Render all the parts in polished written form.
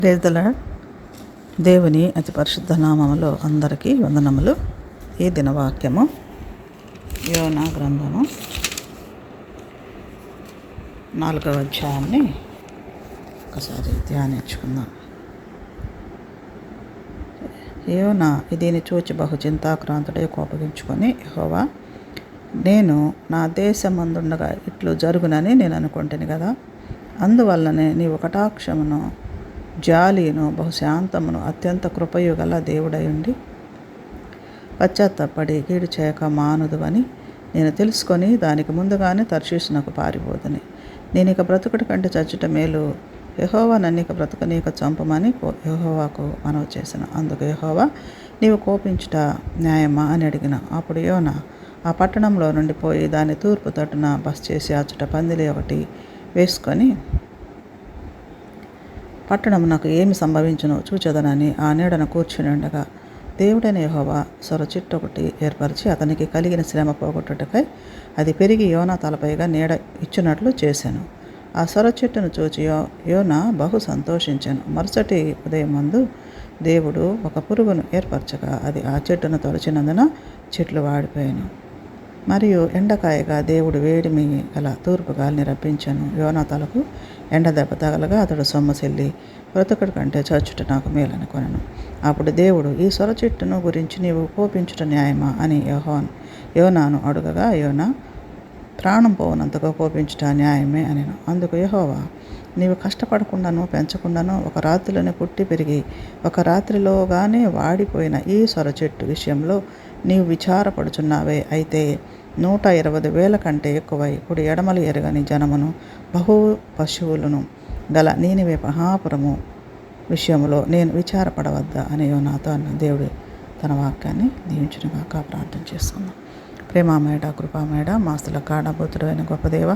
ప్రేదల దేవుని అతి పరిశుద్ధ నామములో అందరికీ వందనములు. ఈ దినవాక్యము యోనా గ్రంథము 4వ అధ్యాయాన్ని ఒకసారి ధ్యానించుకుందాం. యోనా దీన్ని చూచి బహు చింతాక్రాంతుడై కోపగించుకొని, యెహోవా, నేను నా దేశమందుండగా ఇట్లు జరుగునని నేను అనుకుంటాను కదా, అందువల్లనే నీవు కటాక్షమును జాలిను బహుశాంతమును అత్యంత కృపయు గల దేవుడై ఉండి పశ్చాత్తపడి కీడు చేయక మానుదువని నేను తెలుసుకొని దానికి ముందుగానే తర్షీషునకు పారిపోదుని. నేను ఇక బ్రతుకుడి కంటే చచ్చుట మేలు, యెహోవా నన్ను ఇక బ్రతుకనీక చంపమని యెహోవాకు మనవి చేశాను. అందుకు యెహోవా, నీవు కోపించుట న్యాయమా అని అడిగిన. అప్పుడు యోనా ఆ పట్టణంలో నుండి పోయి దాని తూర్పు తట్టున బస చేసి అచ్చుట పందిలి ఒకటి వేసుకొని, పట్టణం నాకు ఏమి సంభవించునో చూచెదనని ఆ నీడన కూర్చుని ఉండగా, దేవుడైన యెహోవా సొర చెట్టు ఒకటి ఏర్పరిచి అతనికి కలిగిన శ్రమ పోగొట్టుటకై అది పెరిగి యోనా తలపైగా నీడ ఇచ్చినట్లు చేశాను. ఆ సొర చెట్టును చూచి యోనా బహు సంతోషించాను. మరుసటి ఉదయం మందు దేవుడు ఒక పురుగును ఏర్పరచగా అది ఆ చెట్టును తొలచినందున చెట్లు వాడిపోయాను. మరియు ఎండకాయగా దేవుడు వేడిమి గల తూర్పు గాలిని రప్పించాను. యోనా తలకు ఎండ దెబ్బ తగలగా అతడు సొమ్మసిల్లి బ్రతుకుడి కంటే చచ్చుట నాకు మేలనుకొనెను. అప్పుడు దేవుడు, ఈ సొర చెట్టును గురించి నీవు కోపించుట న్యాయమా అని యోనాను అడుగగా, యోనా, ప్రాణం పోవనంతగా కోపించుట న్యాయమే అనెను. అందుకు యెహోవా, నీవు కష్టపడకుండాను పెంచకుండాను ఒక రాత్రిలోనే పుట్టి పెరిగి ఒక రాత్రిలోగానే వాడిపోయిన ఈ సొర చెట్టు విషయంలో నీవు విచారపడుచున్నావే. అయితే 120,000 కంటే ఎక్కువై ఇప్పుడు ఎడమలు ఎరగని జనమును బహు పశువులను గల నీనివే మహాపురము విషయంలో నేను విచారపడవద్దా అని యోనాతో అన్న. దేవుడు తన వాక్యాన్ని దీవించునుగాక. ప్రార్థన చేసుకుందాం. ప్రేమామేడ కృపామేడ మాస్తుల కాడబోతుడు అయిన గొప్ప దేవ,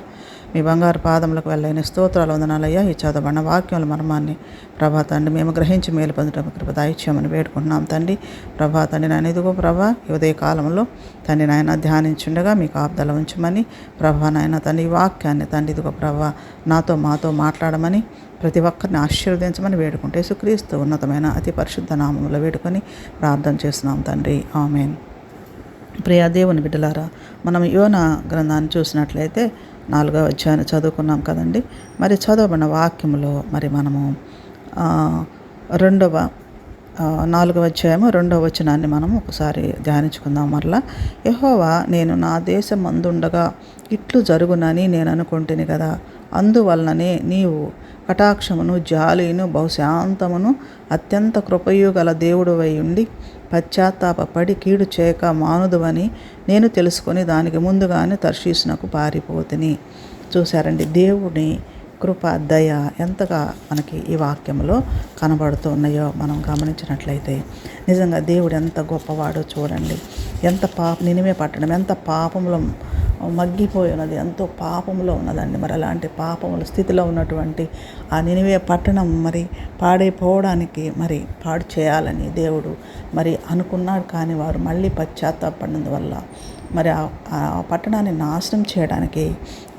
మీ బంగారు పాదములకు వెళ్ళైన స్తోత్రాలు వందనాలయ్యా. ఈ చదవబడిన వాక్యముల మర్మాన్ని ప్రభా తండ్రి మేము గ్రహించి మేలు పొందడం కృప దయచేయమని వేడుకుంటున్నాం తండ్రి. ప్రభా తండ్రి నాయన, ఇదిగో ప్రభా ఈ ఉదయ కాలంలో తండ్రి నాయన ధ్యానించుండగా మీకు ఆప్దల ఉంచమని ప్రభా నాయన తండ్రి ఈ వాక్యాన్ని తండ్రి ఇదిగో ప్రభా మాతో మాట్లాడమని ప్రతి ఒక్కరిని ఆశీర్వదించమని వేడుకుంటే యేసుక్రీస్తు ఉన్నతమైన అతి పరిశుద్ధ నామములో వేడుకొని ప్రార్థన చేస్తున్నాం తండ్రి. ఆమేన్. ప్రియ దేవుని బిడ్డలారా, మనం యోనా గ్రంథాన్ని చూసినట్లయితే 4వ అధ్యాయాన్ని చదువుకున్నాం కదండి. మరి చదవబడిన వాక్యంలో మరి మనము 4వ అధ్యాయము 2వ వచనాన్ని మనము ఒకసారి ధ్యానించుకుందాం. మరలా, యెహోవా, నేను నా దేశం అందుండగా ఇట్లు జరుగునని నేను అనుకుంటుని కదా, అందువలననే నీవు కటాక్షమును జాలిను బహుశాంతమును అత్యంత కృపయు గల దేవుడువై ఉండి పశ్చాత్తాపడి కీడు చేయక మానుదువని నేను తెలుసుకొని దానికి ముందుగానే తర్షీషునకు పారిపోతుని. చూశారండి, దేవుని కృప దయ ఎంతగా మనకి ఈ వాక్యంలో కనబడుతూ ఉన్నాయో మనం గమనించినట్లయితే నిజంగా దేవుడు ఎంత గొప్పవాడో చూడండి. నినివే పట్టణం ఎంత పాపంలో మగ్గిపోయి ఉన్నది, ఎంతో పాపంలో ఉన్నదండి. మరి అలాంటి పాపముల స్థితిలో ఉన్నటువంటి ఆ నినివే పట్టణం మరి పాడైపోవడానికి మరి పాడు చేయాలని దేవుడు మరి అనుకున్నాడు. కానీ వారు మళ్ళీ పశ్చాత్తాపడినందువల్ల మరి ఆ పట్టణాన్ని నాశనం చేయడానికి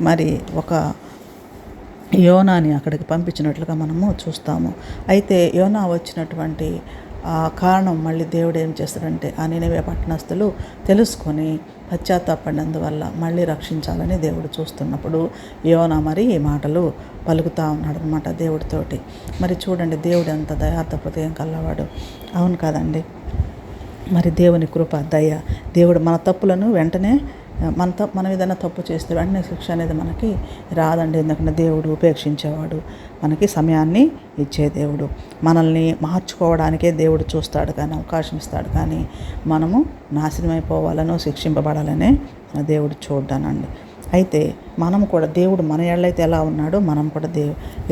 మరి ఒక యోనాని అక్కడికి పంపించినట్లుగా మనము చూస్తాము. అయితే యోనా వచ్చినటువంటి కారణం మళ్ళీ దేవుడు ఏం చేస్తాడంటే ఆ నినివే పట్టణస్థులు తెలుసుకొని పశ్చాత్తాపడినందువల్ల మళ్ళీ రక్షించాలని దేవుడు చూస్తున్నప్పుడు యోనా మరి ఈ మాటలు పలుకుతూ ఉన్నాడు అనమాట దేవుడితోటి. మరి చూడండి, దేవుడు ఎంత దయార్థ హృదయం కల్లవాడు. అవును కదండి. మరి దేవుని కృప దయ, దేవుడు మన తప్పులను వెంటనే మనం ఏదైనా తప్పు చేస్తే వెంటనే శిక్ష అనేది మనకి రాదండి. ఎందుకంటే దేవుడు ఉపేక్షించేవాడు, మనకి సమయాన్ని ఇచ్చే దేవుడు. మనల్ని మార్చుకోవడానికే దేవుడు చూస్తాడు కానీ అవకాశం ఇస్తాడు. కానీ మనము నాశనం అయిపోవాలనో శిక్షింపబడాలనే మన దేవుడు చూడ్డానండి. అయితే మనం కూడా దేవుడు మన ఏళ్ళైతే ఎలా ఉన్నాడో మనం కూడా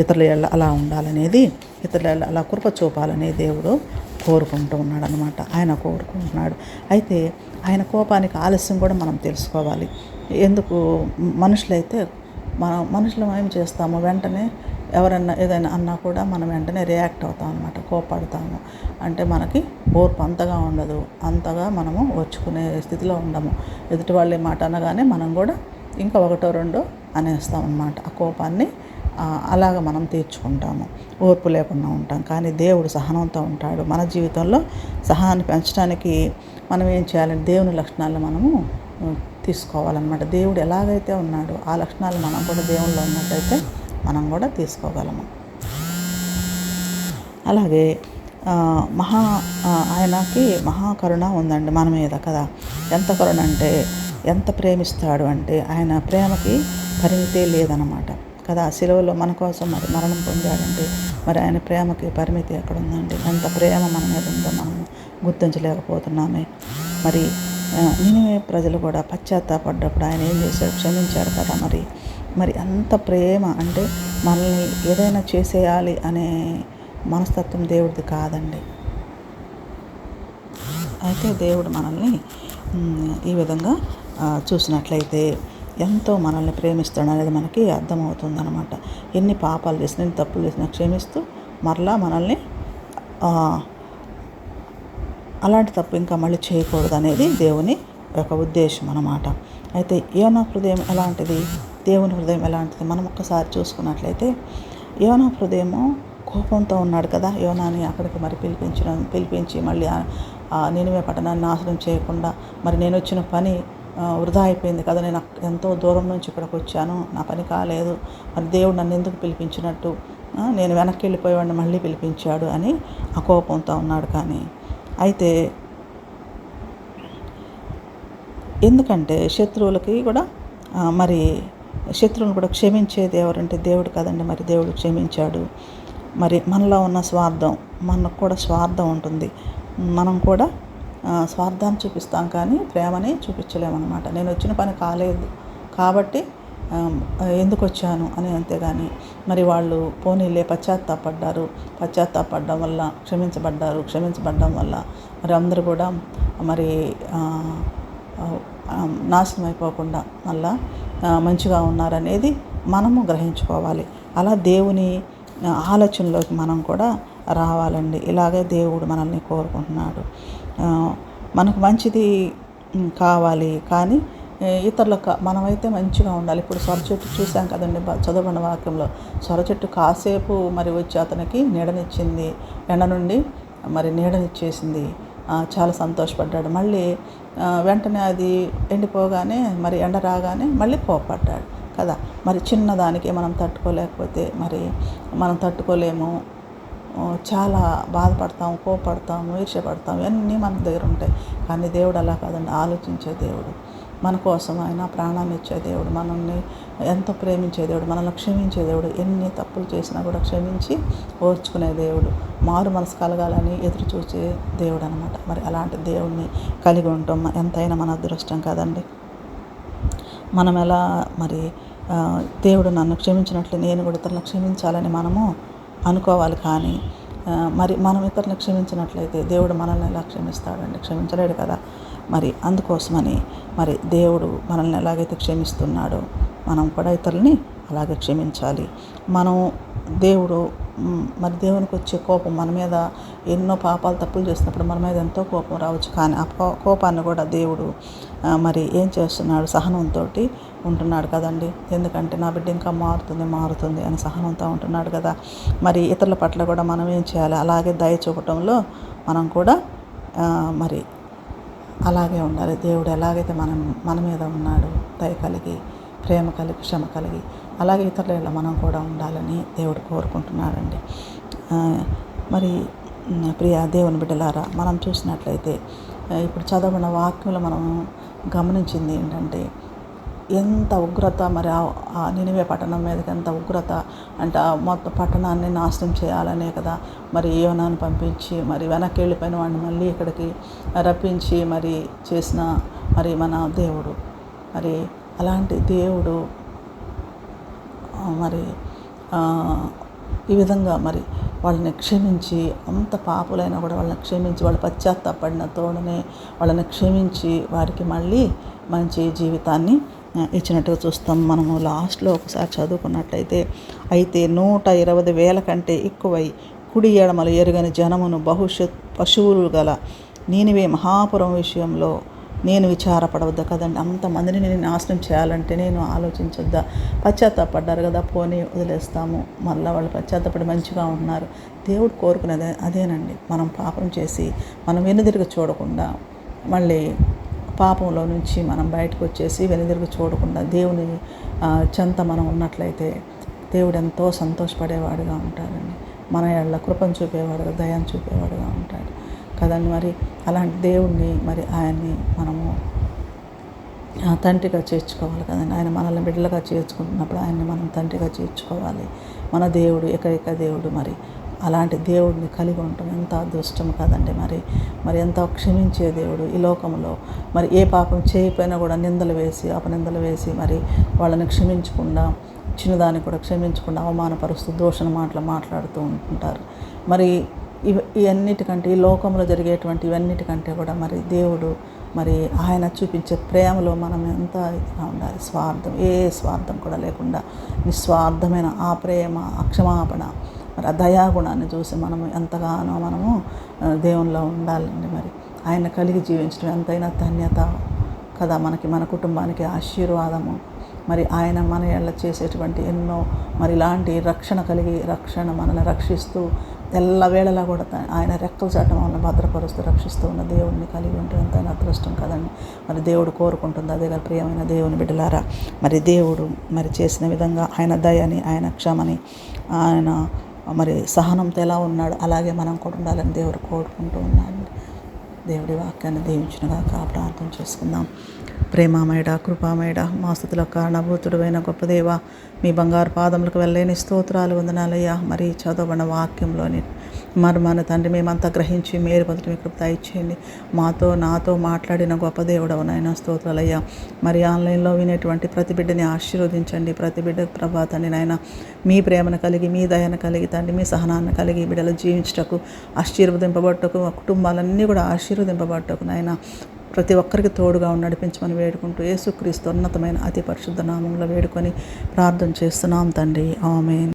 ఇతరుల ఏళ్ళ అలా ఉండాలనేది, ఇతరుల ఏళ్ళ అలా కృప చూపాలని దేవుడు కోరుకుంటూ ఉన్నాడు అనమాట. ఆయన కోరుకుంటున్నాడు. అయితే ఆయన కోపానికి ఆలస్యం కూడా మనం తెలుసుకోవాలి. ఎందుకు మనుషులైతే మనుషులు ఏం చేస్తాము, వెంటనే ఎవరన్నా ఏదైనా అన్నా కూడా మనం వెంటనే రియాక్ట్ అవుతాం అనమాట, కోపడతాము. అంటే మనకి ఓర్పు అంతగా ఉండదు, అంతగా మనము వచ్చుకునే స్థితిలో ఉండము. ఎదుటి వాళ్ళే మాట అనగానే మనం కూడా ఇంకా ఒకటో రెండో అనేస్తాం అన్నమాట. ఆ కోపాన్ని అలాగ మనం తీర్చుకుంటాము, ఓర్పు లేకుండా ఉంటాం. కానీ దేవుడు సహనంతో ఉంటాడు. మన జీవితంలో సహనాన్ని పెంచడానికి మనం ఏం చేయాలంటే దేవుని లక్షణాలను మనము తీసుకోవాలన్నమాట. దేవుడు ఎలాగైతే ఉన్నాడో ఆ లక్షణాలు మనం కూడా దేవునిలో ఉన్నట్టయితే మనం కూడా తీసుకోగలము. అలాగే ఆయనకి మహాకరుణ ఉందండి మన మీద కదా. ఎంత కరుణ అంటే, ఎంత ప్రేమిస్తాడు అంటే, ఆయన ప్రేమకి పరిమితే లేదనమాట కదా. సిలువలో మన కోసం మరి మరణం పొందాడంటే మరి ఆయన ప్రేమకి పరిమితి ఎక్కడ ఉందండి? ఎంత ప్రేమ మన మీద ఉందో మనం గుర్తించలేకపోతున్నామే. మరి నినివే ప్రజలు కూడా పశ్చాత్తాపడ్డప్పుడు ఆయన ఏం చేశాడు? క్షమించాడు కదా. మరి అంత ప్రేమ అంటే మనల్ని ఏదైనా చేసేయాలి అనే మనస్తత్వం దేవుడిది కాదండి. అయితే దేవుడు మనల్ని ఈ విధంగా చూసినట్లయితే ఎంతో మనల్ని ప్రేమిస్తాడు అనేది మనకి అర్థమవుతుంది అనమాట. ఎన్ని పాపాలు చేసినా, ఎన్ని తప్పులు చేసినా క్షమిస్తూ మరలా మనల్ని అలాంటి తప్పు ఇంకా మళ్ళీ చేయకూడదు అనేది దేవుని యొక్క ఉద్దేశం అన్నమాట. అయితే యోనా హృదయం ఎలాంటిది, దేవుని హృదయం ఎలాంటిది మనం ఒక్కసారి చూసుకున్నట్లయితే, యోనా హృదయము కోపంతో ఉన్నాడు కదా. యోనాని అక్కడికి మరి పిలిపించి మళ్ళీ నినివే పట్టణాన్ని నాశనం చేయకుండా, మరి నేను వచ్చిన పని వృధా అయిపోయింది కదా, నేను ఎంతో దూరం నుంచి ఇక్కడికి వచ్చాను, నా పని కాలేదు, మరి దేవుడు నన్ను ఎందుకు పిలిపించినట్టు, నేను వెనక్కి వెళ్ళిపోయేవాడిని మళ్ళీ పిలిపించాడు అని ఆ కోపంతో ఉన్నాడు. కానీ అయితే ఎందుకంటే శత్రువులకి కూడా మరి శత్రువులను కూడా క్షమించేది ఎవరంటే దేవుడు కదండి. మరి దేవుడు క్షమించాడు. మరి మనలో ఉన్న స్వార్థం, మనకు కూడా స్వార్థం ఉంటుంది. మనం కూడా స్వార్థాన్ని చూపిస్తాం కానీ ప్రేమని చూపించలేమన్నమాట. నేను వచ్చిన పని కాలేదు కాబట్టి ఎందుకు వచ్చాను అని, అంతేగాని మరి వాళ్ళు పోనీలే పశ్చాత్తాపడడం వల్ల క్షమించబడ్డం వల్ల మరి అందరూ కూడా మరి నాశనం అయిపోకుండా మళ్ళా మంచిగా ఉన్నారనేది మనము గ్రహించుకోవాలి. అలా దేవుని ఆలోచనలోకి మనం కూడా రావాలండి. ఇలాగే దేవుడు మనల్ని కోరుకుంటున్నాడు. మనకు మంచిది కావాలి కానీ ఇతరులకు మనమైతే మంచిగా ఉండాలి. ఇప్పుడు సొర చెట్టు చూసాం కదండి, చదవబడిన వాక్యంలో సొర చెట్టు కాసేపు మరి వచ్చి అతనికి నీడనిచ్చింది, ఎండ నుండి మరి నీడనిచ్చేసింది, చాలా సంతోషపడ్డాడు. మళ్ళీ వెంటనే అది ఎండిపోగానే మరి ఎండ రాగానే మళ్ళీ కోపపడ్డాడు కదా. మరి చిన్నదానికి మనం తట్టుకోలేకపోతే మరి మనం తట్టుకోలేము, చాలా బాధపడతాము, కోపపడతాము, ఈర్ష్యపడతాము, ఇవన్నీ మన దగ్గర ఉంటాయి. కానీ దేవుడు అలా కాదండి, ఆలోచించే దేవుడు, మన కోసం ఆయన ప్రాణాన్ని ఇచ్చే దేవుడు, మనల్ని ఎంతో ప్రేమించే దేవుడు, మనల్ని క్షమించే దేవుడు, ఎన్ని తప్పులు చేసినా కూడా క్షమించి ఓర్చుకునే దేవుడు, మారు మనసు కలగాలని ఎదురు చూసే దేవుడు అనమాట. మరి అలాంటి దేవుడిని కలిగి ఉంటాం ఎంతైనా మన అదృష్టం కదండి. మనం ఎలా మరి దేవుడు నన్ను క్షమించినట్లు నేను కూడా ఇతరులను క్షమించాలని మనము అనుకోవాలి. కానీ మరి మనం ఇతరులను క్షమించినట్లయితే దేవుడు మనల్ని ఎలా క్షమిస్తాడండి? క్షమించలేడు కదా. మరి అందుకోసమని మరి దేవుడు మనల్ని ఎలాగైతే క్షమిస్తున్నాడో మనం కూడా ఇతరులని అలాగే క్షమించాలి. మనం దేవునికి వచ్చే కోపం మన మీద, ఎన్నో పాపాలు తప్పులు చేసినప్పుడు మన మీద ఎంతో కోపం రావచ్చు. కానీ ఆ కోపాన్ని కూడా దేవుడు మరి ఏం చేస్తున్నాడు? సహనంతో ఉంటున్నాడు కదండి. ఎందుకంటే నా బిడ్డ ఇంకా మారుతుంది అని సహనంతో ఉంటున్నాడు కదా. మరి ఇతరుల పట్ల కూడా మనం ఏం చేయాలి? అలాగే దయ చూపటంలో మనం కూడా మరి అలాగే ఉండాలి. దేవుడు ఎలాగైతే మన మీద ఉన్నాడు, దయ కలిగి, ప్రేమ కలిగి, క్షమ కలిగి, అలాగే ఇతరుల మనం కూడా ఉండాలని దేవుడు కోరుకుంటున్నాడండి. మరి ప్రియ దేవుని బిడ్డలారా, మనం చూసినట్లయితే ఇప్పుడు చదవబడిన వాక్యంలో మనం గమనించింది ఏంటంటే ఎంత ఉగ్రత, మరి ఆ నినివే పట్టణం మీదకి ఎంత ఉగ్రత అంటే మొత్తం పట్టణాన్ని నాశనం చేయాలనే కదా మరి యోనాను పంపించి మరి వెనక్కి వెళ్ళిపోయిన వాడిని మళ్ళీ ఇక్కడికి రప్పించి మరి చేసిన మరి మన దేవుడు. మరి అలాంటి దేవుడు మరి ఈ విధంగా మరి వాళ్ళని క్షమించి, అంత పాపులైనా కూడా వాళ్ళని క్షమించి, వాళ్ళు పశ్చాత్తాపడిన తోడనే వాళ్ళని క్షమించి వారికి మళ్ళీ మంచి జీవితాన్ని ఇచ్చినట్టుగా చూస్తాం. మనము లాస్ట్లో ఒకసారి చదువుకున్నట్లయితే, అయితే 120,000 కంటే ఎక్కువై కుడి ఎడమలు ఎరుగని జనమును పశువులు గల నీనివే మహాపురం విషయంలో నేను విచారపడవద్దా కదండి. అంతమందిని నేను నాశనం చేయాలంటే నేను ఆలోచించొద్దా? పశ్చాత్తాపడ్డారు కదా, పోనీ వదిలేస్తాము, మళ్ళీ వాళ్ళు పశ్చాత్తాపడి మంచిగా ఉంటున్నారు. దేవుడు కోరుకునేది అదేనండి. మనం పాపం చేసి మనం వెనుదిరిగి చూడకుండా, మళ్ళీ పాపంలో నుంచి మనం బయటకు వచ్చేసి వెనుదిరిగి చూడకుండా దేవుని చెంత మనం ఉన్నట్లయితే దేవుడు ఎంతో సంతోషపడేవాడుగా ఉంటాడండి. మన ఏళ్ళ కృపను చూపేవాడుగా, దయను చూపేవాడుగా ఉంటాడు కదండి. మరి అలాంటి దేవుణ్ణి, మరి ఆయన్ని మనము తండ్రిగా చేర్చుకోవాలి కదండి. ఆయన మనల్ని బిడ్డలుగా చేర్చుకుంటున్నప్పుడు ఆయన్ని మనం తండ్రిగా చేర్చుకోవాలి. మన దేవుడు ఏకైక దేవుడు. మరి అలాంటి దేవుడిని కలిగి ఉండటం ఎంత అదృష్టం కదండి. మరి ఎంతో క్షమించే దేవుడు ఈ లోకంలో. మరి ఏ పాపం చేయకపోయినా కూడా నిందలు వేసి, అపనిందలు వేసి, మరి వాళ్ళని క్షమించకుండా, చిన్నదాన్ని కూడా క్షమించకుండా అవమానపరుస్తూ దూషణ మాటలు మాట్లాడుతూ ఉంటుంటారు. మరి ఇవన్నిటికంటే, ఈ లోకంలో జరిగేటువంటి ఇవన్నిటికంటే కూడా మరి దేవుడు, మరి ఆయన చూపించే ప్రేమలో మనం ఎంత ఇదిగా ఉండాలి. ఏ స్వార్థం కూడా లేకుండా నిస్వార్థమైన ఆ ప్రేమ, ఆ క్షమాపణ, మరి ఆ దయాగుణాన్ని చూసి మనము ఎంతగానో మనము దేవునిలో ఉండాలండి. మరి ఆయన కలిగి జీవించడం ఎంతైనా ధన్యత కదా మనకి, మన కుటుంబానికి ఆశీర్వాదము. మరి ఆయన మన ఏళ్ళ చేసేటువంటి ఎన్నో మరి ఇలాంటి రక్షణ మనల్ని రక్షిస్తూ ఎల్లవేళలా కూడా ఆయన రెక్కల చాటం వల్ల భద్రపరుస్తూ రక్షిస్తూ ఉన్న దేవుడిని కలిగి ఉంటే ఎంతైనా అదృష్టం కదండి. మరి దేవుడు కోరుకుంటుంది అదే కదా. ప్రియమైన దేవుని బిడ్డలారా, మరి దేవుడు మరి చేసిన విధంగా ఆయన దయని, ఆయన క్షమని, ఆయన మరి సహనంతో ఎలా ఉన్నాడు అలాగే మనం కూడా ఉండాలని దేవుడు కోరుకుంటూ ఉన్నాడు. దేవుడి వాక్యాన్ని దీవించునుగాక. ప్రార్థన చేసుకుందాం. ప్రేమామయుడ, కృపామయుడ, మా స్థుతులకు కారణభూతుడైన గొప్ప దేవ, మీ బంగారు పాదములకు వెళ్ళలేని స్తోత్రాలు వందనాలయ్యా. మరి చదవబడిన వాక్యంలోని మర్మాన తండ్రి మేమంతా గ్రహించి మేలు పొందుట మీ కృప దయచేయండి. నాతో మాట్లాడిన గొప్ప దేవుడవు నాయన, స్తోత్రాలయ్యా. మరి ఆన్లైన్లో వినేటువంటి ప్రతి బిడ్డని ఆశీర్వదించండి. ప్రతి బిడ్డకు ప్రభా తండ్రి నాయన మీ ప్రేమను కలిగి, మీ దయను కలిగి తండ్రి, మీ సహనాన్ని కలిగి బిడ్డలు జీవించటకు, ఆశీర్వదింపబట్టకు, కుటుంబాలన్నీ కూడా ఆశీర్వదింపబట్టకు నాయన ప్రతి ఒక్కరికి తోడుగా నడిపించమని వేడుకుంటూ యేసుక్రీస్తు ఉన్నతమైన అతి పరిశుద్ధ నామంలో వేడుకొని ప్రార్థన చేస్తున్నాం తండ్రి. ఆమేన్.